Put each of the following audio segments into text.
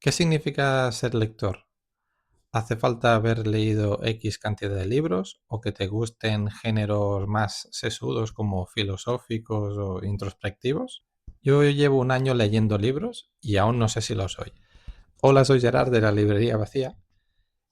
¿Qué significa ser lector? ¿Hace falta haber leído X cantidad de libros o que te gusten géneros más sesudos como filosóficos o introspectivos? Yo llevo un año leyendo libros y aún no sé si lo soy. Hola, soy Gerard de la librería Vacía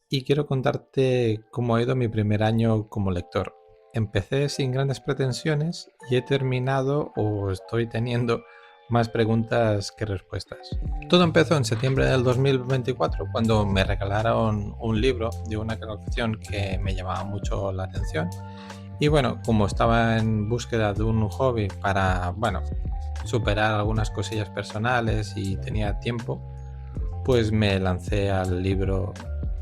y quiero contarte cómo ha ido mi primer año como lector. Empecé sin grandes pretensiones y he terminado o estoy teniendo más preguntas que respuestas. Todo empezó en septiembre del 2024 cuando me regalaron un libro de una colección que me llamaba mucho la atención y bueno, como estaba en búsqueda de un hobby para, superar algunas cosillas personales y tenía tiempo, pues me lancé al libro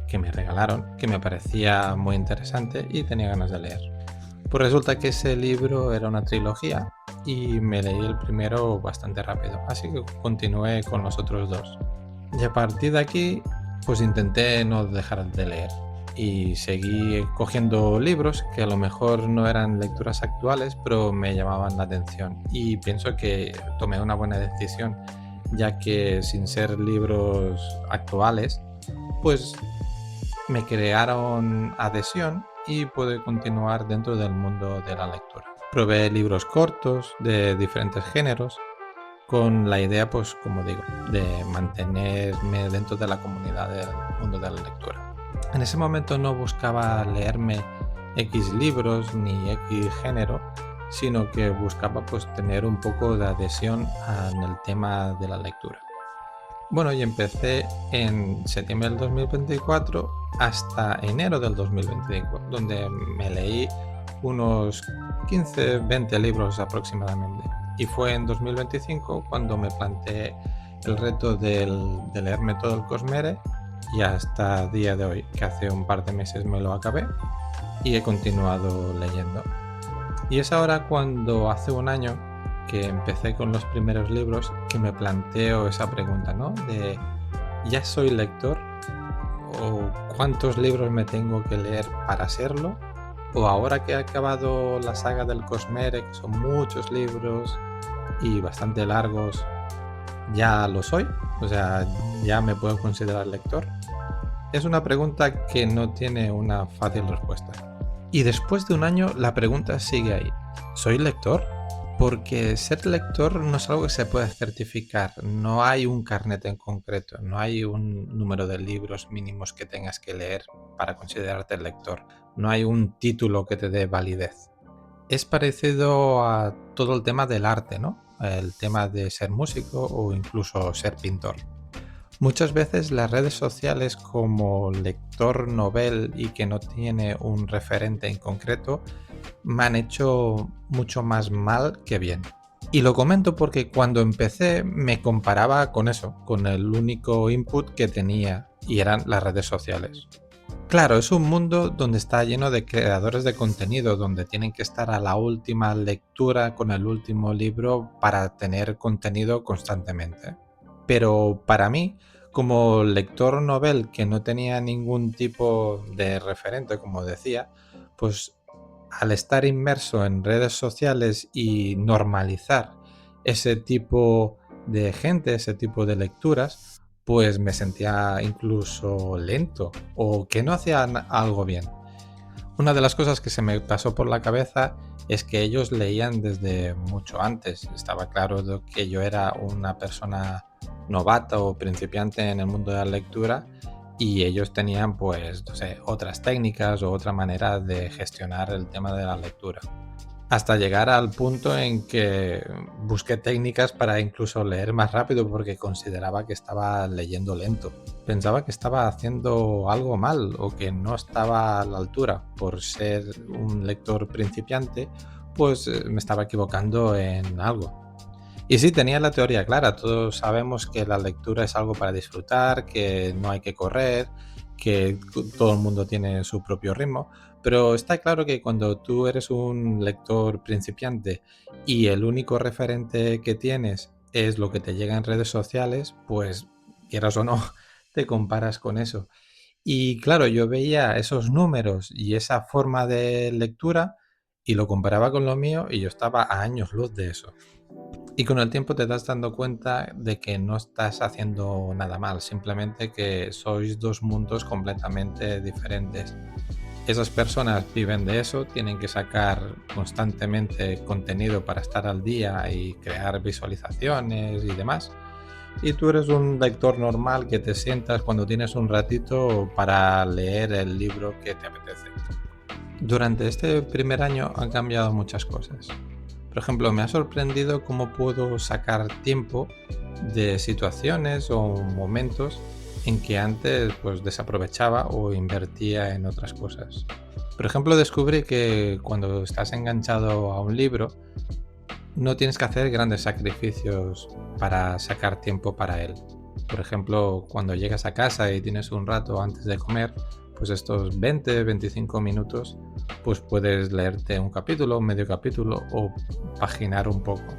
que me regalaron, que me parecía muy interesante y tenía ganas de leer. Pues resulta que ese libro era una trilogía y me leí el primero bastante rápido, así que continué con los otros dos. Y a partir de aquí, pues intenté no dejar de leer y seguí cogiendo libros que a lo mejor no eran lecturas actuales, pero me llamaban la atención. Y pienso que tomé una buena decisión, ya que sin ser libros actuales, pues me crearon adhesión y pude continuar dentro del mundo de la lectura. Probé libros cortos de diferentes géneros con la idea, pues como digo, de mantenerme dentro de la comunidad del mundo de la lectura. En ese momento no buscaba leerme X libros ni X género, sino que buscaba pues tener un poco de adhesión en el tema de la lectura. Bueno, y empecé en septiembre del 2024 hasta enero del 2025, donde me leí unos 15-20 libros aproximadamente. Y fue en 2025 cuando me planteé el reto de leerme todo el Cosmere y hasta el día de hoy, que hace un par de meses me lo acabé y he continuado leyendo. Y es ahora cuando hace un año que empecé con los primeros libros que me planteo esa pregunta, ¿no? De, ¿ya soy lector? ¿O cuántos libros me tengo que leer para serlo? ¿O ahora que he acabado la saga del Cosmere, que son muchos libros y bastante largos, ya lo soy? O sea, ¿ya me puedo considerar lector? Es una pregunta que no tiene una fácil respuesta. Y después de un año la pregunta sigue ahí. ¿Soy lector? Porque ser lector no es algo que se pueda certificar, no hay un carnet en concreto, no hay un número de libros mínimos que tengas que leer para considerarte lector, no hay un título que te dé validez. Es parecido a todo el tema del arte, ¿no? El tema de ser músico o incluso ser pintor. Muchas veces las redes sociales como lector novel y que no tiene un referente en concreto me han hecho mucho más mal que bien. Y lo comento porque cuando empecé me comparaba con eso, con el único input que tenía y eran las redes sociales. Claro, es un mundo donde está lleno de creadores de contenido, donde tienen que estar a la última lectura con el último libro para tener contenido constantemente. Pero para mí, como lector novel que no tenía ningún tipo de referente, como decía, pues al estar inmerso en redes sociales y normalizar ese tipo de gente, ese tipo de lecturas, pues me sentía incluso lento o que no hacían algo bien. Una de las cosas que se me pasó por la cabeza es que ellos leían desde mucho antes. Estaba claro de que yo era una persona novata o principiante en el mundo de la lectura y ellos tenían pues, no sé, otras técnicas o otra manera de gestionar el tema de la lectura. Hasta llegar al punto en que busqué técnicas para incluso leer más rápido porque consideraba que estaba leyendo lento. Pensaba que estaba haciendo algo mal o que no estaba a la altura por ser un lector principiante, pues me estaba equivocando en algo. Y sí, tenía la teoría clara. Todos sabemos que la lectura es algo para disfrutar, que no hay que correr, que todo el mundo tiene su propio ritmo. Pero está claro que cuando tú eres un lector principiante y el único referente que tienes es lo que te llega en redes sociales, pues quieras o no, te comparas con eso. Y claro, yo veía esos números y esa forma de lectura y lo comparaba con lo mío y yo estaba a años luz de eso. Y con el tiempo te das dando cuenta de que no estás haciendo nada mal, simplemente que sois dos mundos completamente diferentes. Esas personas viven de eso, tienen que sacar constantemente contenido para estar al día y crear visualizaciones y demás. Y tú eres un lector normal que te sientas cuando tienes un ratito para leer el libro que te apetece. Durante este primer año han cambiado muchas cosas. Por ejemplo, me ha sorprendido cómo puedo sacar tiempo de situaciones o momentos en que antes pues desaprovechaba o invertía en otras cosas. Por ejemplo, descubrí que cuando estás enganchado a un libro, no tienes que hacer grandes sacrificios para sacar tiempo para él. Por ejemplo, cuando llegas a casa y tienes un rato antes de comer, pues estos 20-25 minutos, pues puedes leerte un capítulo, medio capítulo o paginar un poco.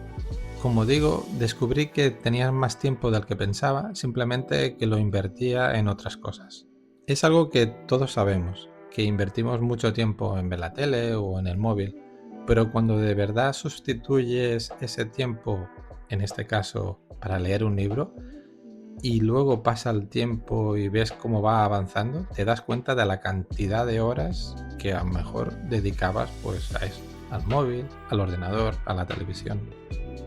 Como digo, descubrí que tenía más tiempo del que pensaba, simplemente que lo invertía en otras cosas. Es algo que todos sabemos, que invertimos mucho tiempo en ver la tele o en el móvil, pero cuando de verdad sustituyes ese tiempo, en este caso para leer un libro, y luego pasa el tiempo y ves cómo va avanzando, te das cuenta de la cantidad de horas que a lo mejor dedicabas pues a eso, al móvil, al ordenador, a la televisión.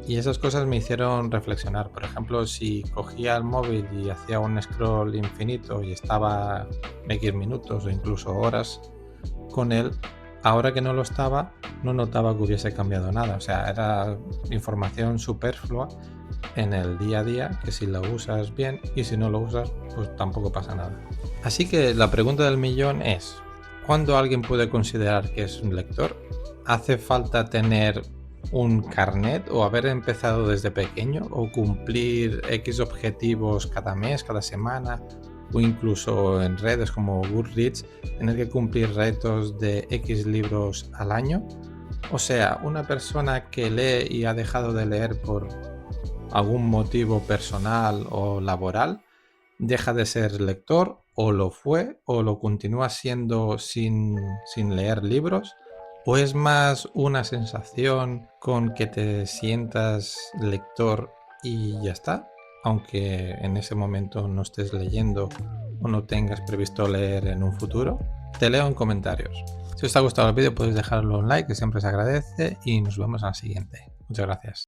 Y esas cosas me hicieron reflexionar. Por ejemplo, si cogía el móvil y hacía un scroll infinito y estaba X minutos o incluso horas con él, ahora que no lo estaba, no notaba que hubiese cambiado nada. O sea, era información superflua en el día a día que si lo usas bien y si no lo usas, pues tampoco pasa nada. Así que la pregunta del millón es, ¿cuándo alguien puede considerar que es un lector? ¿Hace falta tener un carnet o haber empezado desde pequeño o cumplir X objetivos cada mes, cada semana o incluso en redes como Goodreads tener que cumplir retos de X libros al año? O sea, una persona que lee y ha dejado de leer por algún motivo personal o laboral, deja de ser lector o lo fue o lo continúa siendo sin leer libros, o es más una sensación con que te sientas lector y ya está, aunque en ese momento no estés leyendo o no tengas previsto leer en un futuro. Te leo en comentarios. Si os ha gustado el vídeo podéis dejarlo un like, que siempre se agradece, y nos vemos en la siguiente. Muchas gracias.